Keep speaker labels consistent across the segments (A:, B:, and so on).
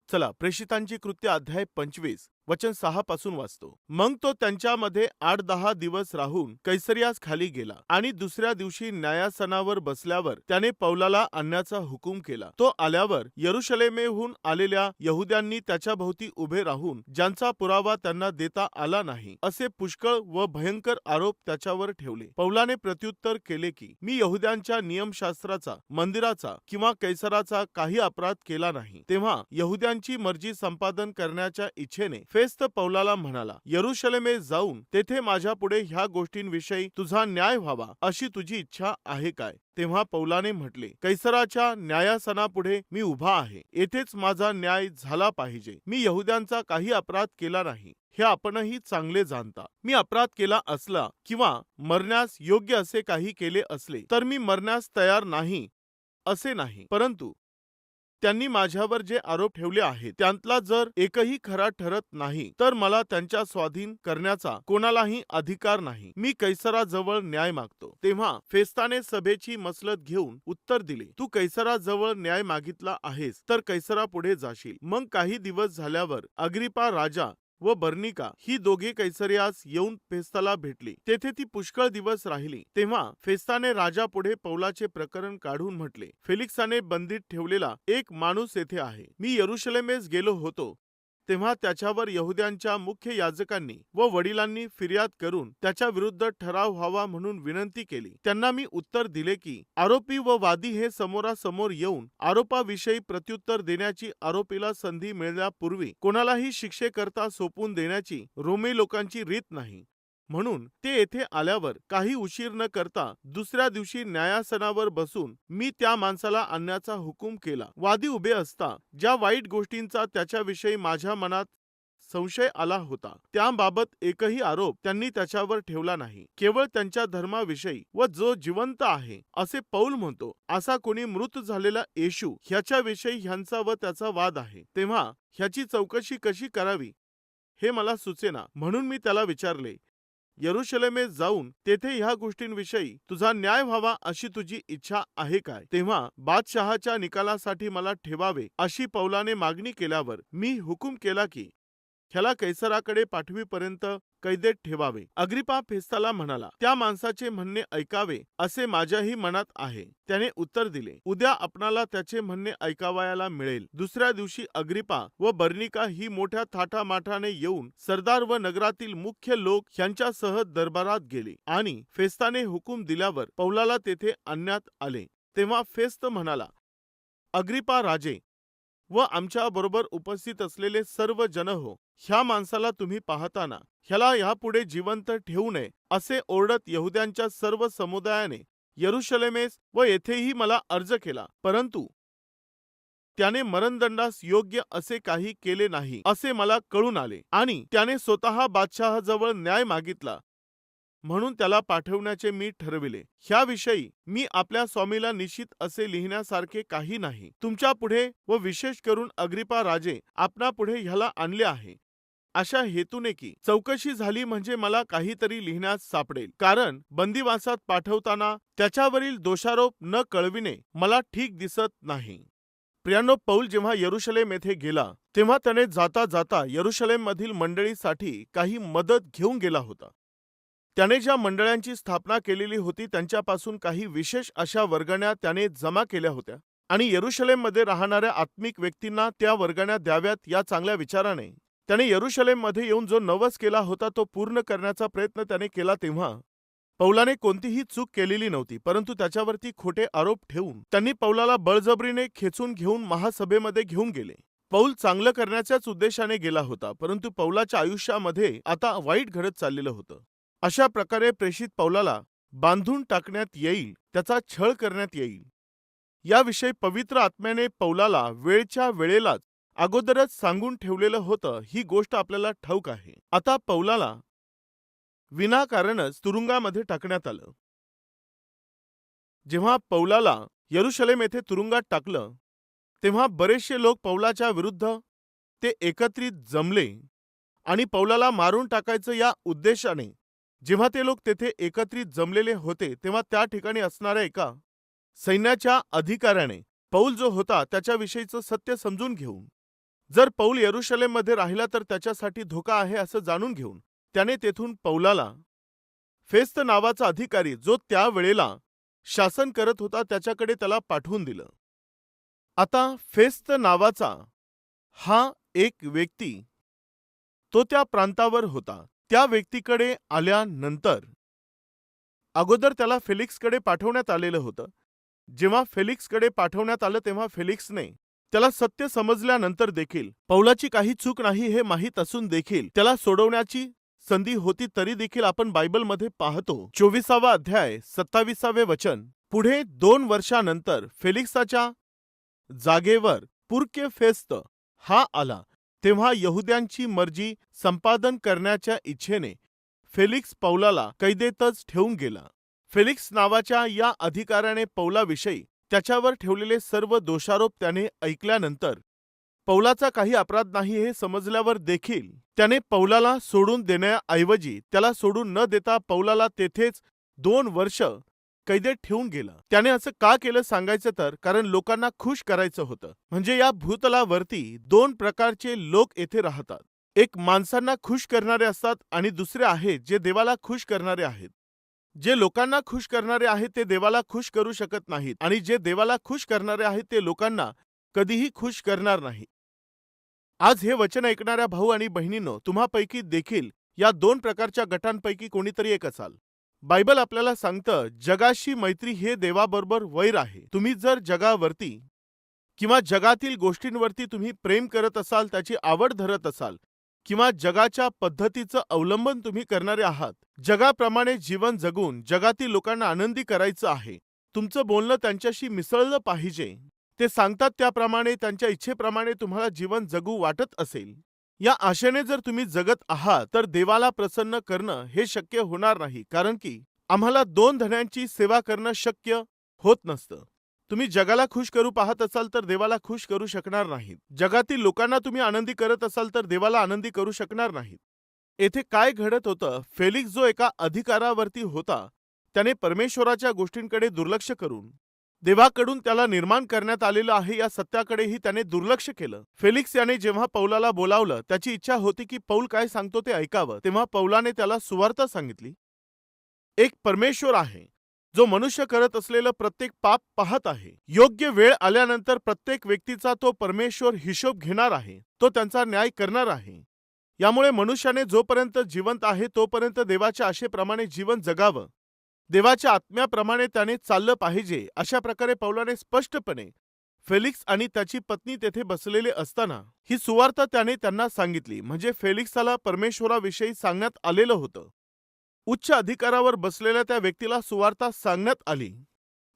A: चला प्रेषितांची कृत्य अध्याय 25 वचन 6 पासून वाचतो. मग तो त्यांच्यामध्ये 8-10 दिवस राहून कैसरियास खाली गेला आणि दुसऱ्या दिवशी न्यायासनावर बसल्यावर त्याने पौलाला आणण्याचा हुकूम केला. तो आल्यावर यरुशलेमेहून आलेल्या यहुद्यांनी त्याच्या भोवती उभे राहून ज्यांचा पुरावा त्यांना देता आला नाही असे पुष्कळ व भयंकर आरोप त्याच्यावर ठेवले. पौलाने प्रत्युत्तर केले की मी यहुद्यांच्या नियमशास्त्राचा, मंदिराचा किंवा कैसराचा काही अपराध केला नाही. तेव्हा यहुद्यांची मर्जी संपादन करण्याच्या इच्छेने फेस्त पौलाला म्हणाला, यरुशलेमे जाऊन तेथे माझ्या पुढे ह्या गोष्टींविषयी तुझा न्याय व्हावा अशी तुझी इच्छा आहे काय? तेव्हा पौलाने म्हटले, कैसराच्या न्यायासनापुढे मी उभा आहे, येथेच माझा न्याय झाला पाहिजे. मी यहुद्यांचा काही अपराध केला नाही, हे आपणही चांगले जाणता. मी अपराध केला असला किंवा मरण्यास योग्य असे काही केले असले तर मी मरण्यास तयार नाही असे नाही, परंतु त्यांनी माझ्यावर जे आरोप ठेवले आहेत त्यांतला जर एकही खरा ठरत नाही तर मला त्यांच्या स्वाधीन करण्याचा कोणालाही अधिकार नाही. मी कैसराजवळ न्याय मागतो. तेव्हा फेस्ताने सभेची मसलत घेऊन उत्तर दिले, तू कैसराजवळ न्याय मागितला आहेस तर कैसरापुढे जाशील. मग काही दिवस झाल्यावर अग्रिपा राजा व बर्निका ही दोघे कैसरियास येऊन फेस्ताला भेटली. तेथे ती पुष्कळ दिवस राहिली. तेव्हा फेस्ताने राजापुढे पौलाचे प्रकरण काढून म्हटले, फेलिक्साने बंदीत ठेवलेला एक माणूस येथे आहे. मी यरुशलेमेस गेलो होतो तेव्हा त्याच्यावर यहुद्यांच्या मुख्य याजकांनी व वडिलांनी फिर्याद करून त्याच्या विरुद्ध ठराव व्हावा म्हणून विनंती केली. त्यांना मी उत्तर दिले की आरोपी व वादी हे समोरासमोर येऊन आरोपाविषयी प्रत्युत्तर देण्याची आरोपीला संधी मिळण्यापूर्वी कोणालाही शिक्षेकरता सोपून देण्याची रोमी लोकांची रीत नाही. म्हणून ते येथे आल्यावर काही उशीर न करता दुसऱ्या दिवशी न्यायासनावर बसून मी त्या माणसाला आणण्याचा हुकूम केला. वादी उभे असता ज्या वाईट गोष्टींचा त्याच्याविषयी माझ्या मनात संशय आला होता त्याबाबत एकही आरोप त्यांनी त्याच्यावर ठेवला नाही. केवळ त्यांच्या धर्माविषयी व जो जिवंत आहे असे पौल म्हणतो असा कोणी मृत झालेला येशू ह्याच्याविषयी ह्यांचा व त्याचा वाद आहे. तेव्हा ह्याची चौकशी कशी करावी हे मला सुचेना. म्हणून मी त्याला विचारले, यरुशलेमेत जाऊन तेथे ह्या गोष्टींविषयी तुझा न्याय व्हावा अशी तुझी इच्छा आहे काय? तेव्हा बादशहाच्या निकालासाठी मला ठेवावे अशी पौलाने मागणी केल्यावर मी हुकूम केला की ह्याला कैसराकडे पाठवीपर्यंत कैदेत ठेवावे. अग्रिपा फेस्ताला म्हणाला, त्या माणसाचे म्हणणे ऐकावे असे माझ्याही मनात आहे. त्याने उत्तर दिले, उद्या आपणाला त्याचे म्हणणे ऐकावयाला मिळेल. दुसऱ्या दिवशी अग्रिपा व बर्निका ही मोठ्या थाटामाटाने येऊन सरदार व नगरातील मुख्य लोक ह्यांच्यासह दरबारात गेली आणि फेस्ताने हुकूम दिल्यावर पौलाला तेथे आणण्यात आले. तेव्हा फेस्त म्हणाला, अग्रिपा राजे व आमच्या बरोबर उपस्थित असलेले सर्व जन हो, ह्या माणसाला तुम्ही पाहताना ह्याला यापुढे जिवंत ठेवू नये असे ओरडत यहुद्यांच्या सर्व समुदायाने यरुशलेमेस व येथेही मला अर्ज केला, परंतु त्याने मरणदंडास योग्य असे काही केले नाही असे मला कळून आले आणि त्याने स्वतः बादशहाजवळ न्याय मागितला म्हणून त्याला पाठवण्याचे मी ठरविले. ह्याविषयी मी आपल्या स्वामीला निश्चित असे लिहिण्यासारखे काही नाही. तुमच्या पुढे व विशेष करून अग्रिपा राजे आपणा पुढे ह्याला आणले आहे अशा हेतूने की चौकशी झाली म्हणजे मला काहीतरी लिहिण्यास सापडेल. कारण बंदिवासात पाठवताना त्याच्यावरील दोषारोप न कळविणे मला ठीक दिसत नाही. प्रियांनो, पौल जेव्हा यरुशलेम येथे गेला तेव्हा त्याने जाता जाता यरुशलेम मधील मंडळीसाठी काही मदत घेऊन गेला होता. त्याने ज्या मंडळांची स्थापना केलेली होती त्यांच्यापासून काही विशेष अशा वर्गण्या त्याने जमा केल्या होत्या आणि यरुशलेममध्ये राहणाऱ्या आत्मिक व्यक्तींना त्या वर्गण्या द्याव्यात या चांगल्या विचाराने त्याने यरुशलेममध्ये येऊन जो नवस केला होता तो पूर्ण करण्याचा प्रयत्न त्याने केला. तेव्हा पौलाने कोणतीही चूक केलेली नव्हती, परंतु त्याच्यावरती खोटे आरोप ठेवून त्यांनी पौलाला बळजबरीने खेचून घेऊन महासभेमध्ये घेऊन गेले. पौल चांगलं करण्याच्याच उद्देशाने गेला होता, परंतु पौलाच्या आयुष्यामध्ये आता वाईट घडत चाललेलं होतं. अशा प्रकारे प्रेषित पौलाला बांधून टाकण्यात येईल, त्याचा छळ करण्यात येईल याविषयी पवित्र आत्म्याने पौलाला वेळच्या वेळेलाच अगोदरच सांगून ठेवलेलं होतं. ही गोष्ट आपल्याला ठाऊक आहे. आता पौलाला विनाकारणच तुरुंगामध्ये टाकण्यात आलं. जेव्हा पौलाला यरुशलेम येथे तुरुंगात टाकलं तेव्हा बरेचसे लोक पौलाच्या विरुद्ध ते एकत्रित जमले आणि पौलाला मारून टाकायचं या उद्देशाने जेव्हा ते लोक तेथे एकत्रित जमलेले होते तेव्हा त्या ठिकाणी असणाऱ्या एका सैन्याच्या अधिकाऱ्याने पौल जो होता त्याच्याविषयीचं सत्य समजून घेऊन जर पौल यरुशलेममध्ये राहिला तर त्याच्यासाठी धोका आहे असं जाणून घेऊन त्याने तेथून पौलाला फेस्त नावाचा अधिकारी जो त्या वेळेला शासन करत होता त्याच्याकडे त्याला पाठवून दिलं. आता फेस्त नावाचा हा एक व्यक्ती तो त्या प्रांतावर होता. त्या व्यक्तीकडे आल्यानंतर अगोदर त्याला फेलिक्सकडे पाठवण्यात आलेलं होतं. जेव्हा फेलिक्सकडे पाठवण्यात आलं तेव्हा फेलिक्सने त्याला सत्य समजल्यानंतर देखील पौलाची काही चूक नाही हे माहीत असून देखील त्याला सोडवण्याची संधी होती तरी देखील आपण बायबलमध्ये पाहतो 24वा अध्याय 27वे वचन, पुढे 2 वर्षानंतर फेलिक्साच्या जागेवर पुर्क्य फेस्त हा आला. तेव्हा यहुद्यांची मर्जी संपादन करण्याच्या इच्छेने फेलिक्स पौलाला कैदेतच ठेवून गेला. फेलिक्स नावाच्या या अधिकाऱ्याने पौलाविषयी त्याच्यावर ठेवलेले सर्व दोषारोप त्याने ऐकल्यानंतर पौलाचा काही अपराध नाही हे समजल्यावर देखील त्याने पौलाला सोडून देण्याऐवजी त्याला सोडून न देता पौलाला तेथेच 2 वर्ष कैदेत ठेवून गेला. त्याने असं का केलं सांगायचं तर कारण लोकांना खुश करायचं होतं. म्हणजे या भूतलावरती 2 प्रकारचे लोक येथे राहतात. एक माणसांना खुश करणारे असतात आणि दुसरे आहेत जे देवाला खुश करणारे आहेत. जे लोकांना खुश करणारे आहेत ते देवाला खुश करू शकत नाहीत आणि जे देवाला खुश करणारे आहेत ते लोकांना कधीही खुश करणार नाही. आज हे वचन ऐकणाऱ्या भाऊ आणि बहिणींनो, तुम्हापैकी देखील या 2 प्रकारच्या गटांपैकी कोणीतरी एक असाल. बायबल आपल्याला सांगतं जगाशी मैत्री हे देवाबरोबर वैर आहे. तुम्ही जर जगावरती किंवा जगातील गोष्टींवरती तुम्ही प्रेम करत असाल, त्याची आवड धरत असाल किंवा जगाच्या पद्धतीचं अवलंबन तुम्ही करणारे आहात, जगाप्रमाणे जीवन जगून जगातील लोकांना आनंदी करायचं आहे, तुमचं बोलणं त्यांच्याशी मिसळलं पाहिजे, ते सांगतात त्याप्रमाणे त्यांच्या इच्छेप्रमाणे तुम्हाला जीवन जगू वाटत असेल, या आशेने जर तुम्ही जगत आहात तर देवाला प्रसन्न करणं हे शक्य होणार नाही. कारण की आम्हाला 2 धड्यांची सेवा करणं शक्य होत नसतं. तुम्ही जगाला खुश करू पाहत असाल तर देवाला खुश करू शकणार नाहीत. जगातील लोकांना तुम्ही आनंदी करत असाल तर देवाला आनंदी करू शकणार नाहीत. येथे काय घडत होतं, फेलिक्स जो एका अधिकारावरती होता त्याने परमेश्वराच्या गोष्टींकडे दुर्लक्ष करून देवाकडून त्याला निर्माण करण्यात आलेलं आहे या सत्याकडेही त्याने दुर्लक्ष केलं. फेलिक्स याने जेव्हा पौलाला बोलावलं त्याची इच्छा होती की पौल काय सांगतो ते ऐकावं. तेव्हा पौलाने त्याला सुवार्ता सांगितली. एक परमेश्वर आहे जो मनुष्य करत असलेलं प्रत्येक पाप पाहत आहे. योग्य वेळ आल्यानंतर प्रत्येक व्यक्तीचा तो परमेश्वर हिशोब घेणार आहे, तो त्यांचा न्याय करणार आहे. यामुळे मनुष्याने जोपर्यंत जिवंत आहे तोपर्यंत देवाच्या आशेप्रमाणे जीवन जगावं, देवाच्या आत्म्याप्रमाणे त्याने चाललं पाहिजे. अशा प्रकारे पौलाने स्पष्टपणे फेलिक्स आणि त्याची पत्नी तेथे बसलेले असताना ही सुवार्ता त्याने त्यांना सांगितली. म्हणजे फेलिक्सला परमेश्वराविषयी सांगण्यात आलेलं होतं. उच्च अधिकारावर बसलेल्या त्या व्यक्तीला सुवार्ता सांगण्यात आली.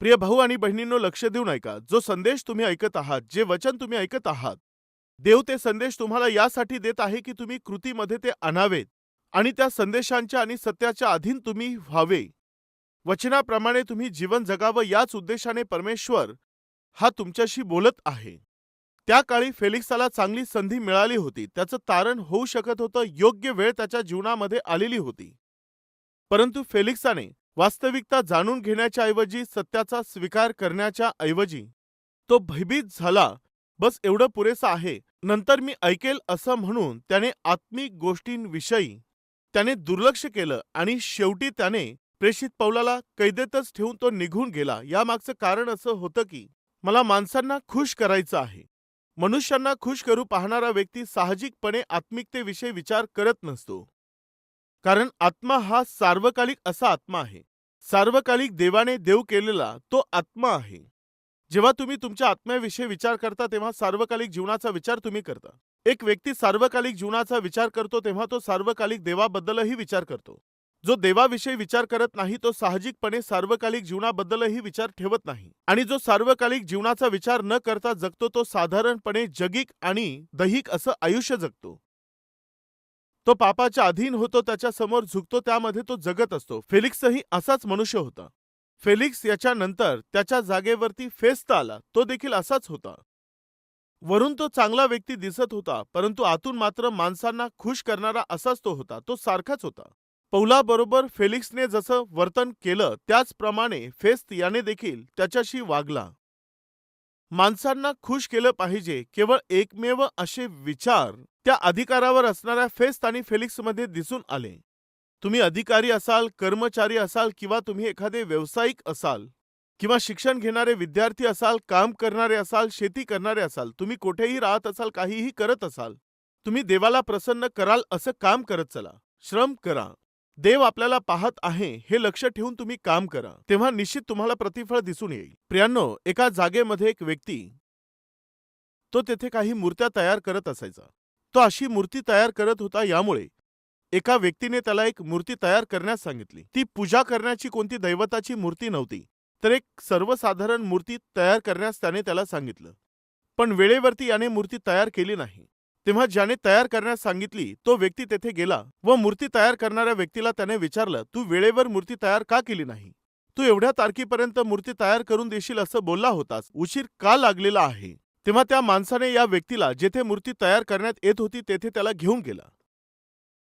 A: प्रिय भाऊ आणि बहिणींनो, लक्ष देऊन ऐका. जो संदेश तुम्ही ऐकत आहात, जे वचन तुम्ही ऐकत आहात, देव ते संदेश तुम्हाला यासाठी देत आहे की तुम्ही कृतीमध्ये ते आणावेत आणि त्या संदेशांच्या आणि सत्याच्या अधीन तुम्ही व्हावे. वचनाप्रमाणे तुम्ही जीवन जगावं याच उद्देशाने परमेश्वर हा तुमच्याशी बोलत आहे. त्या काळी फेलिक्सला चांगली संधी मिळाली होती. त्याचं तारण होऊ शकत होतं. योग्य वेळ त्याच्या जीवनामध्ये आलेली होती. परंतु फेलिक्साने वास्तविकता जाणून घेण्याच्या ऐवजी, सत्याचा स्वीकार करण्याच्या ऐवजी तो भयभीत झाला. बस एवढं पुरेसं आहे, नंतर मी ऐकेल असं म्हणून त्याने आत्मिक गोष्टींविषयी त्याने दुर्लक्ष केलं आणि शेवटी त्याने प्रेषित पौलाला कैदेतच ठेवून तो निघून गेला. यामागचं कारण असं होतं की मला माणसांना खुश करायचं आहे. मनुष्यांना खुश करू पाहणारा व्यक्ती साहजिकपणे आत्मिकतेविषयी विचार करत नसतो. कारण आत्मा हा सार्वकालिक असा आत्मा आहे. सार्वकालिक देवाने देव केलेला तो आत्मा आहे. जेव्हा तुम्ही तुमच्या आत्म्याविषयी विचार करता तेव्हा सार्वकालिक जीवनाचा विचार तुम्ही करता. एक व्यक्ती सार्वकालिक जीवनाचा विचार करतो तेव्हा तो सार्वकालिक देवाबद्दलही विचार करतो. जो देवाविषयी विचार करत नाही तो साहजिकपणे सार्वकालिक जीवनाबद्दलही विचार ठेवत नाही. आणि जो सार्वकालिक जीवनाचा विचार न करता जगतो तो साधारणपणे जगिक आणि दैहिक असं आयुष्य जगतो. तो पापाच्या अधीन होतो, त्याच्या समोर झुकतो, त्यामध्ये तो जगत असतो. फेलिक्सही असाच मनुष्य होता. फेलिक्स याच्यानंतर त्याच्या जागेवरती फेस्त आला. तो देखील असाच होता. वरून तो चांगला व्यक्ती दिसत होता, परंतु आतून मात्र माणसांना खुश करणारा असाच तो होता. तो सारखाच होता. पौलाबरोबर फेलिक्सने जसं वर्तन केलं त्याचप्रमाणे फेस्त याने देखील त्याच्याशी वागला. माणसांना खुश केलं पाहिजे केवळ एकमेव असे विचार त्या अधिकारावर असणाऱ्या फेस्त आणि फेलिक्समध्ये दिसून आले. तुम्ही अधिकारी असाल, कर्मचारी असाल किंवा तुम्ही एखादे व्यावसायिक असाल किंवा शिक्षण घेणारे विद्यार्थी असाल, काम करणारे असाल, शेती करणारे असाल, तुम्ही कुठेही राहत असाल, काहीही करत असाल, तुम्ही देवाला प्रसन्न कराल असं काम करत चला. श्रम करा. देव आपल्याला पाहत आहे हे लक्ष ठेवून तुम्ही काम करा. तेव्हा निश्चित तुम्हाला प्रतिफळ दिसून येईल. प्रियांनो, एका जागेमध्ये एक व्यक्ती तो तेथे काही मूर्त्या तयार करत असायचा. तो अशी मूर्ती तयार करत होता, यामुळे एका व्यक्तीने त्याला एक मूर्ती तयार करण्यास सांगितली. ती पूजा करण्याची कोणती दैवताची मूर्ती नव्हती, तर एक सर्वसाधारण मूर्ती तयार करण्यास त्याला सांगितलं. पण वेळेवरती याने मूर्ती तयार केली नाही. तेव्हा ज्याने तयार करण्यास सांगितली तो व्यक्ती तेथे गेला व मूर्ती तयार करणाऱ्या व्यक्तीला त्याने विचारलं, तू वेळेवर मूर्ती तयार का केली नाही? तू एवढ्या तारखेपर्यंत मूर्ती तयार करून देशील असं बोलला होतास, उशीर का लागलेला आहे? तेव्हा त्या माणसाने या व्यक्तीला जेथे मूर्ती तयार करण्यात येत होती तेथे त्याला घेऊन गेला.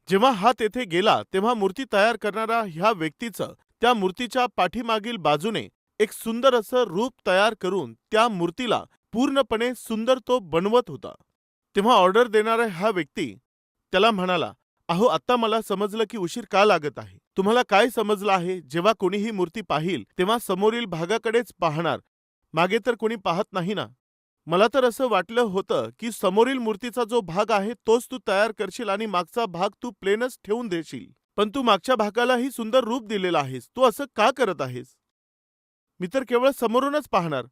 A: जेव्हा हा तेथे गेला तेव्हा मूर्ती तयार करणारा ह्या व्यक्तीचं त्या मूर्तीच्या पाठीमागील बाजूने एक सुंदर असं रूप तयार करून त्या मूर्तीला पूर्णपणे सुंदर तो बनवत होता. तेव्हा ऑर्डर देणारा हा व्यक्ती त्याला म्हणाला, अहो, आत्ता मला समजलं की उशीर का लागत आहे. तुम्हाला काय समजलं आहे? जेव्हा कोणीही मूर्ती पाहिल तेव्हा समोरील भागाकडेच पाहणार, मागे तर कोणी पाहत नाही ना. मला तर असं वाटलं होतं की समोरील मूर्तीचा जो भाग आहे तोच तू तयार करशील आणि मागचा भाग तू प्लेनच ठेवून देशील. पण तू मागच्या भागालाही सुंदर रूप दिलेलं आहेस. तू असं का करत आहेस? मी तर केवळ समोरूनच पाहणार.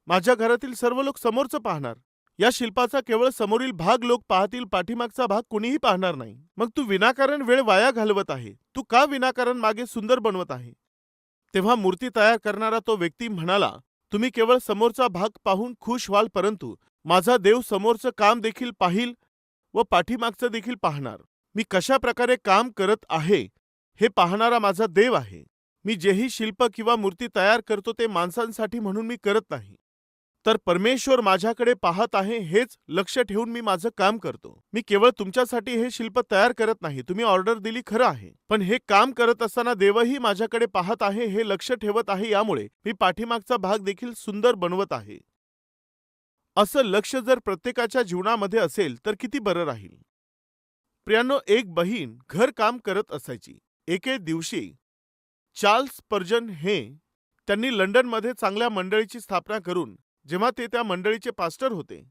A: माझ्या घरातील सर्व लोक समोरचं पाहणार. या शिल्पाचा केवळ समोरील भाग लोक पाहतील, पाठीमागचा भाग कुणीही पाहणार नाही. मग तू विनाकारण वेळ वाया घालवत आहे. तू का विनाकारण मागे सुंदर बनवत आहे? तेव्हा मूर्ती तयार करणारा तो व्यक्ती म्हणाला, तुम्ही केवळ समोरचा भाग पाहून खुश व्हाल, परंतु माझा देव समोरचं काम देखील पाहिल व पाठीमागचं देखील पाहणार. मी कशा प्रकारे काम करत आहे हे पाहणारा माझा देव आहे. मी जेही शिल्प किंवा मूर्ती तयार करतो ते माणसांसाठी म्हणून मी करत नाही, तर परमेश्वर माझ्याकडे पाहत आहे हेच लक्ष ठेवून मी माझं काम करतो. मी केवळ तुमच्यासाठी हे शिल्प तयार करत नाही. तुम्ही ऑर्डर दिली खरं आहे, पण हे काम करत असताना देवही माझ्याकडे पाहत आहे हे लक्ष ठेवत आहे, यामुळे मी पाठीमागचा भाग देखील सुंदर बनवत आहे. असं लक्ष जर प्रत्येकाच्या जीवनामध्ये असेल तर किती बरं राहील. प्रियांनो, एक बहीण घर काम करत असायची. एके दिवशी चार्ल्स स्पर्जन हे त्यांनी लंडनमध्ये चांगल्या मंडळीची स्थापना करून, जेव्हा ते त्या मंडळीचे पास्टर होते,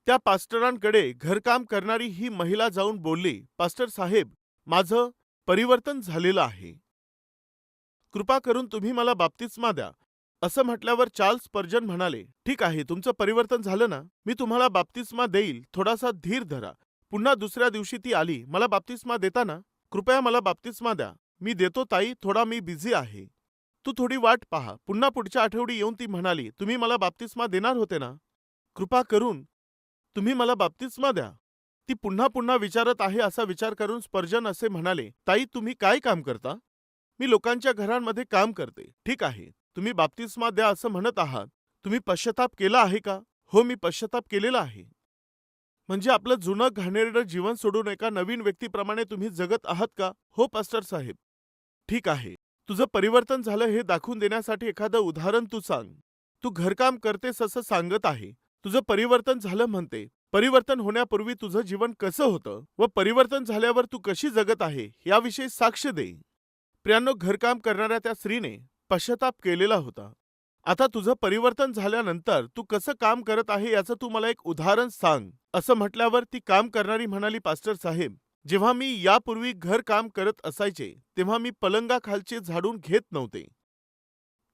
A: त्या पास्टरांकडे घरकाम करणारी ही महिला जाऊन बोलली, पास्टर साहेब, माझं परिवर्तन झालेलं आहे. कृपा करून तुम्ही मला बाप्तिस्मा द्या. असं म्हटल्यावर चार्ल्स स्पर्जन म्हणाले, ठीक आहे, तुमचं परिवर्तन झालं ना, मी तुम्हाला बाप्तिस्मा देईल, थोडासा धीर धरा. पुन्हा दुसऱ्या दिवशी ती आली, मला बाप्तिस्मा देता ना? कृपया मला बाप्तिस्मा द्या. मी देतो ताई, थोडा मी बिझी आहे. तू थोडी वाट पहा. पुन्हा पुढच्या आठवडी येऊन ती म्हणाली, तुम्ही मला बाप्तिस्मा देणार होते ना? कृपा करून तुम्ही मला बाप्तिस्मा द्या. ती पुन्हा पुन्हा विचारत आहे असा विचार करून स्पर्जन असे म्हणाले, ताई, तुम्ही काय काम करता? मी लोकांच्या घरांमध्ये काम करते. ठीक आहे, तुम्ही बाप्तिस्मा द्या असं म्हणत आहात. तुम्ही पश्चाताप केला आहे का? हो, मी पश्चाताप केलेला आहे. म्हणजे आपलं जुनं घाणेरडं जीवन सोडून एका नवीन व्यक्तीप्रमाणे तुम्ही जगत आहात का? हो पास्टर साहेब. ठीक आहे, तुझं परिवर्तन झालं हे दाखवून देण्यासाठी एखादं उदाहरण तू सांग. तू घरकाम करतेस असं सांगत आहे, तुझं परिवर्तन झालं म्हणते. परिवर्तन होण्यापूर्वी तुझं जीवन कसं होतं व परिवर्तन झाल्यावर तू कशी जगत आहे याविषयी साक्ष दे. प्रियांनो, घरकाम करणाऱ्या त्या स्त्रीने पश्चाताप केलेला होता. आता तुझं परिवर्तन झाल्यानंतर तू कसं काम करत आहे याचं तू मला एक उदाहरण सांग. असं म्हटल्यावर ती काम करणारी म्हणाली, पास्टर साहेब, जेव्हा मी यापूर्वी घर काम करत असायचे तेव्हा मी पलंगाखालचे झाडून घेत नव्हते.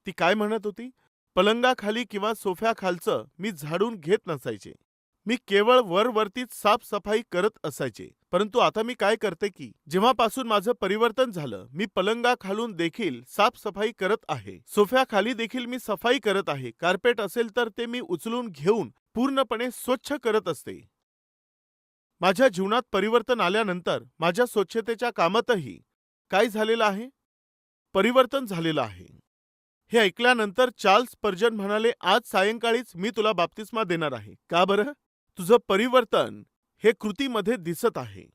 A: ती काय म्हणत होती? पलंगाखाली किंवा सोफ्याखालचं मी झाडून घेत नसायचे. मी केवळ वरवरतीच साफसफाई करत असायचे. परंतु आता मी काय करते की जेव्हापासून माझं परिवर्तन झालं, मी पलंगाखालून देखील साफसफाई करत आहे. सोफ्याखाली देखील मी सफाई करत आहे. कार्पेट असेल तर ते मी उचलून घेऊन पूर्णपणे स्वच्छ करत असते. माझ्या जीवनात परिवर्तन आल्यानंतर माझ्या स्वच्छतेच्या कामातही काय झालेलं आहे? परिवर्तन झालेलं आहे. हे ऐकल्यानंतर चार्ल्स स्पर्जन म्हणाले, आज सायंकाळीच मी तुला बाप्तिस्मा देणार आहे. का बरं? तुझं परिवर्तन हे कृतीमध्ये दिसत आहे.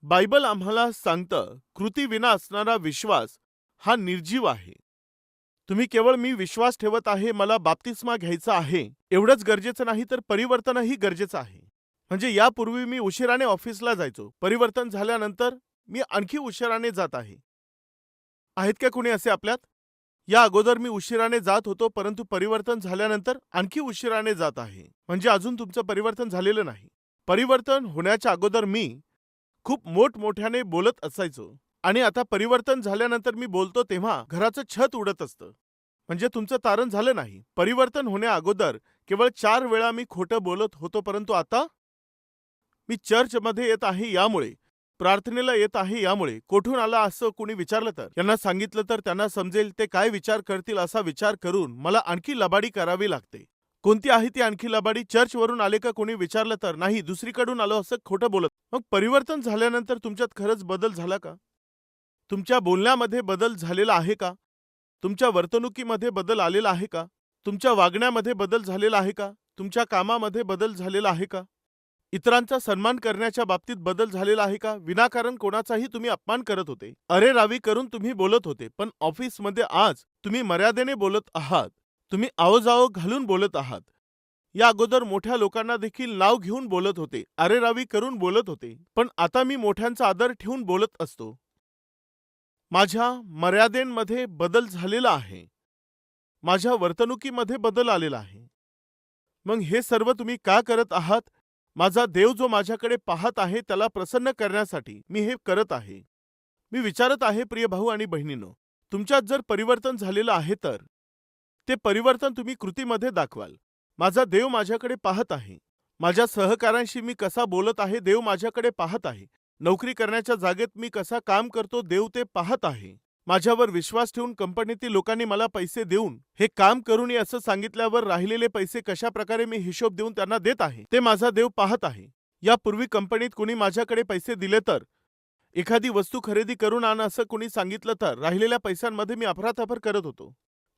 A: बायबल आम्हाला सांगतं, कृतीविना असणारा विश्वास हा निर्जीव आहे. तुम्ही केवळ मी विश्वास ठेवत आहे, मला बाप्तिस्मा घ्यायचा आहे, एवढंच गरजेचं नाही तर परिवर्तनही गरजेचं आहे. म्हणजे यापूर्वी मी उशिराने ऑफिसला जायचो. परिवर्तन झाल्यानंतर मी आणखी उशिराने जात आहे. आहेत का कुणी असे आपल्यात? या अगोदर मी उशिराने जात होतो, परंतु परिवर्तन झाल्यानंतर आणखी उशिराने जात आहे. म्हणजे अजून तुमचं परिवर्तन झालेलं नाही. परिवर्तन होण्याच्या अगोदर मी खूप मोठमोठ्याने बोलत असायचो आणि आता परिवर्तन झाल्यानंतर मी बोलतो तेव्हा घराचं छत उडत असतं. म्हणजे तुमचं तारण झालं नाही. परिवर्तन होण्या अगोदर केवळ 4 वेळा मी खोटं बोलत होतो, परंतु आता मी चर्चमध्ये येत आहे यामुळे, प्रार्थनेला येत आहे यामुळे. कोठून आला असं कोणी विचारलं तर यांना सांगितलं तर त्यांना समजेल ते काय विचार करतील असा विचार करून मला आणखी लबाडी करावी लागते. कोणती आहे ती आणखी लबाडी? चर्चवरून आले का कोणी विचारलं तर नाही, दुसरीकडून आलो असं खोटं बोलत. मग परिवर्तन झाल्यानंतर तुमच्यात खरंच बदल झाला का? तुमच्या बोलण्यामध्ये बदल झालेला आहे का? तुमच्या वर्तणुकीमध्ये बदल आलेला आहे का? तुमच्या वागण्यामध्ये बदल झालेला आहे का? तुमच्या कामामध्ये बदल झालेला आहे का? इतरांचा सन्मान करण्याच्या बाबतीत बदल झालेला आहे का? विनाकारण कोणाचाही तुम्ही अपमान करत होते, अरेरावी करून तुम्ही बोलत होते, पण ऑफिसमध्ये आज तुम्ही मर्यादेने बोलत आहात. तुम्ही आओजाओ घालून बोलत आहात. या अगोदर मोठ्या लोकांना देखील नाव घेऊन बोलत होते, अरेरावी करून बोलत होते, पण आता मी मोठ्यांचा आदर ठेवून बोलत असतो. माझ्या मर्यादेंमध्ये बदल झालेला आहे. माझ्या वर्तणुकीमध्ये बदल आलेला आहे. मग हे सर्व तुम्ही का करत आहात? माझा देव जो माझ्याकडे पाहत आहे त्याला प्रसन्न करण्यासाठी मी हे करत आहे. मी विचारत आहे प्रिय भाऊ आणि बहिणींनो, तुमच्यात जर परिवर्तन झालेलं आहे तर ते परिवर्तन तुम्ही कृतीमध्ये दाखवाल. माझा देव माझ्याकडे पाहत आहे. माझ्या सहकाऱ्यांशी मी कसा बोलत आहे देव माझ्याकडे पाहत आहे. नोकरी करण्याच्या जागेत मी कसा काम करतो देव ते पाहत आहे. माझ्यावर विश्वास ठेवून कंपनीतील लोकांनी मला पैसे देऊन हे काम करून ये असं सांगितल्यावर राहिलेले पैसे कशा प्रकारे मी हिशोब देऊन त्यांना देत आहे ते माझा देव पाहत आहे. यापूर्वी कंपनीत कुणी माझ्याकडे पैसे दिले तर, एखादी वस्तू खरेदी करून आण असं कुणी सांगितलं तर राहिलेल्या पैशांमध्ये मी अफरातफर करत होतो.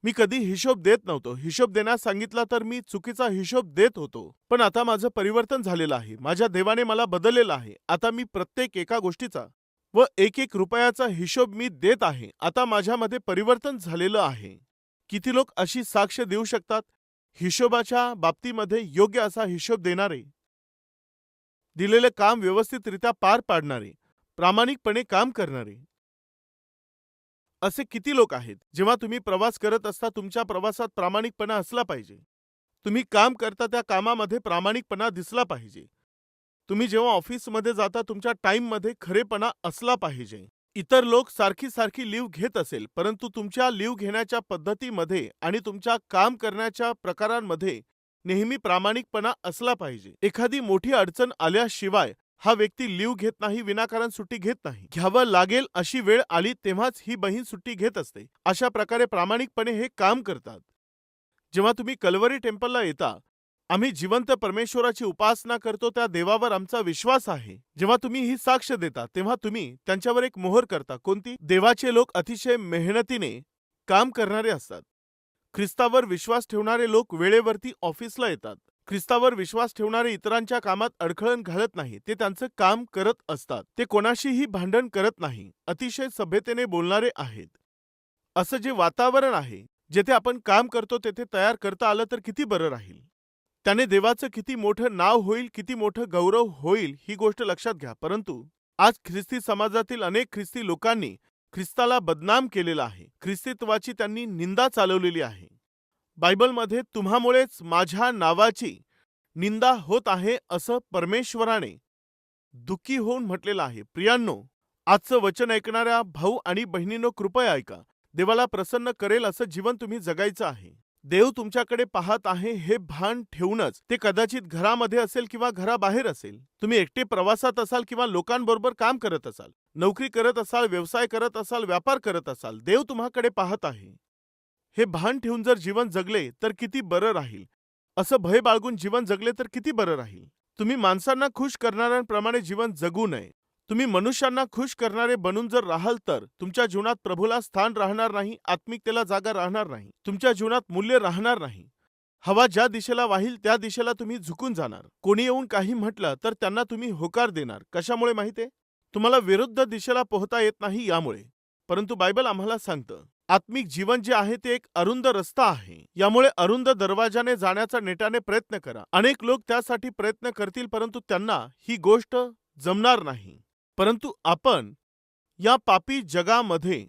A: मी कधी हिशोब देत नव्हतो. हिशोब देण्यास सांगितला तर मी चुकीचा हिशोब देत होतो. पण आता माझं परिवर्तन झालेलं आहे. माझ्या देवाने मला बदललेलं आहे. आता मी प्रत्येक एका गोष्टीचा व एक एक रुपयाचा हिशोब मी देत आहे. आता माझ्यामध्ये परिवर्तन झालेलं आहे. किती लोक अशी साक्ष देऊ शकतात? हिशोबाच्या बाबतीमध्ये योग्य असा हिशोब देणारे, दिलेले काम व्यवस्थितरित्या पार पाडणारे, प्रामाणिकपणे काम करणारे असे किती लोक आहेत? जेव्हा तुम्ही प्रवास करत असता तुमच्या प्रवासात प्रामाणिकपणा असला पाहिजे. तुम्ही काम करता त्या कामामध्ये प्रामाणिकपणा दिसला पाहिजे. तुम्ही जेव्हा ऑफिसमध्ये जाता तुमच्या टाईममध्ये खरेपणा असला पाहिजे. इतर लोक सारखी सारखी लीव घेत असेल, परंतु तुमच्या लीव घेण्याच्या पद्धतीमध्ये आणि तुमच्या काम करण्याच्या प्रकारांमध्ये नेहमी प्रामाणिकपणा असला पाहिजे. एखादी मोठी अडचण आल्याशिवाय हा व्यक्ती लीव घेत नाही, विनाकारण सुट्टी घेत नाही. घ्यावं लागेल अशी वेळ आली तेव्हाच ही बहीण सुट्टी घेत असते. अशा प्रकारे प्रामाणिकपणे हे काम करतात. जेव्हा तुम्ही कल्वरी टेम्पलला येता, आम्ही जिवंत परमेश्वराची उपासना करतो, त्या देवावर आमचा विश्वास आहे. जेव्हा तुम्ही ही साक्ष देता तेव्हा तुम्ही त्यांच्यावर एक मोहर करता. कोणती? देवाचे लोक अतिशय मेहनतीने काम करणारे असतात. ख्रिस्तावर विश्वास ठेवणारे लोक वेळेवरती ऑफिसला येतात. ख्रिस्तावर विश्वास ठेवणारे इतरांच्या कामात अडखळण घालत नाही. ते त्यांचं काम करत असतात. ते कोणाशीही भांडण करत नाही. अतिशय सभ्यतेने बोलणारे आहेत. असं जे वातावरण आहे, जेथे आपण काम करतो तेथे तयार करता आलं तर किती बरं राहील. त्याने देवाचं किती मोठं नाव होईल, किती मोठं गौरव होईल ही गोष्ट लक्षात घ्या. परंतु आज ख्रिस्ती समाजातील अनेक ख्रिस्ती लोकांनी ख्रिस्ताला बदनाम केलेला आहे. ख्रिस्तीत्वाची त्यांनी निंदा चालवलेली आहे. बायबलमध्ये तुम्हामुळेच माझ्या नावाची निंदा होत आहे असं परमेश्वराने दुःखी होऊन म्हटलेलं आहे. प्रियांनो, आजचं वचन ऐकणाऱ्या भाऊ आणि बहिणींनो, कृपया ऐका. देवाला प्रसन्न करेल असं जीवन तुम्ही जगायचं आहे. देव तुमच्याकडे पाहत आहे हे भान ठेवूनच, ते कदाचित घरामध्ये असेल किंवा घराबाहेर असेल, तुम्ही एकटे प्रवासात असाल किंवा लोकांबरोबर काम करत असाल, नोकरी करत असाल, व्यवसाय करत असाल, व्यापार करत असाल, देव तुम्हाकडे पाहत आहे. हे भान ठेवून जर जीवन जगले तर किती बरं राहील. असं भय बाळगून जीवन जगले तर किती बरं राहील. तुम्ही माणसांना खुश करणाऱ्यांप्रमाणे जीवन जगू नये. तुम्ही मनुष्यांना खुश करणारे बनून जर राहाल तर तुमच्या जीवनात प्रभूला स्थान राहणार नाही, आत्मिकतेला जागा राहणार नाही, तुमच्या जीवनात मूल्य राहणार नाही. हवा ज्या दिशेला वाहील त्या दिशेला तुम्ही झुकून जाणार. कोणी येऊन काही म्हटलं तर त्यांना तुम्ही होकार देणार. कशामुळे माहितीये? तुम्हाला विरुद्ध दिशेला पोहता येत नाही यामुळे. परंतु बायबल आम्हाला सांगतं आत्मिक जीवन जे आहे ते एक अरुंद रस्ता आहे. यामुळे अरुंद दरवाजाने जाण्याचा नेटाने प्रयत्न करा. अनेक लोक त्यासाठी प्रयत्न करतील, परंतु त्यांना ही गोष्ट जमणार नाही. परंतु आपण या पापी जगामध्ये,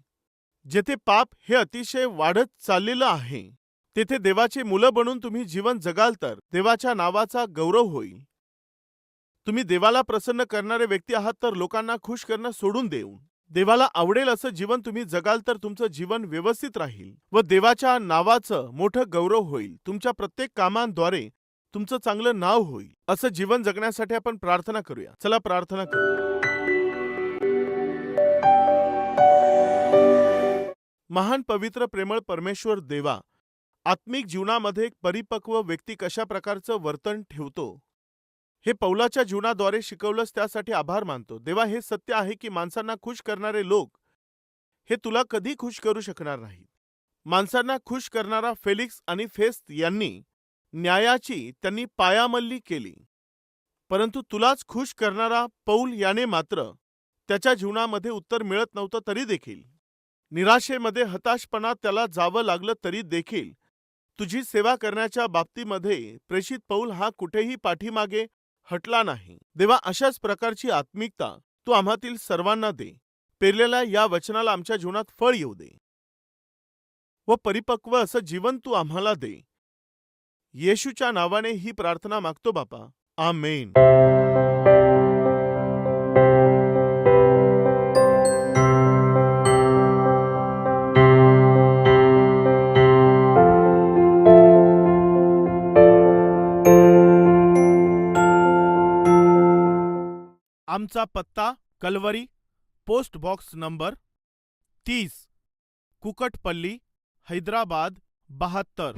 A: जेथे पाप हे अतिशय वाढत चाललेलं आहे, तेथे देवाची मुलं बनून तुम्ही जीवन जगाल तर देवाच्या नावाचा गौरव होईल. तुम्ही देवाला प्रसन्न करणारे व्यक्ती आहात तर लोकांना खुश करणं सोडून देऊन देवाला आवडेल असं जीवन तुम्ही जगाल तर तुमचं जीवन व्यवस्थित राहील व देवाच्या नावाचं मोठं गौरव होईल. तुमच्या प्रत्येक कामांद्वारे तुमचं चांगलं नाव होईल. असं जीवन जगण्यासाठी आपण प्रार्थना करूया. चला प्रार्थना करू. महान पवित्र प्रेमळ परमेश्वर देवा, आत्मिक जीवनामध्ये एक परिपक्व व्यक्ती कशा प्रकारचं वर्तन ठेवतो हे पौलाच्या जीवनाद्वारे शिकवलंस, त्यासाठी आभार मानतो. देवा, हे सत्य आहे की माणसांना खुश करणारे लोक हे तुला कधी खुश करू शकणार नाहीत. माणसांना खुश करणारा फेलिक्स आणि फेस्त यांनी न्यायाची त्यांनी पायामल्ली केली, परंतु तुलाच खुश करणारा पौल याने मात्र त्याच्या जीवनामध्ये उत्तर मिळत नव्हतं तरी देखील, निराशेमध्ये हताशपणात त्याला जावं लागलं तरी देखील तुझी सेवा करण्याच्या बाबतीमध्ये प्रेषित पौल हा कुठेही पाठीमागे हटला नाही. देवा, अशाच प्रकारची आत्मिकता तू आम्हातील सर्वांना दे. पेरलेल्या या वचनाला आमच्या जीवनात फळ येऊ दे व परिपक्व असं जीवन तू आम्हाला दे. येशूच्या नावाने ही प्रार्थना मागतो बापा. आमेन. आमचा पत्ता Calvary, post box number 30, Kukatpally, Hyderabad 72.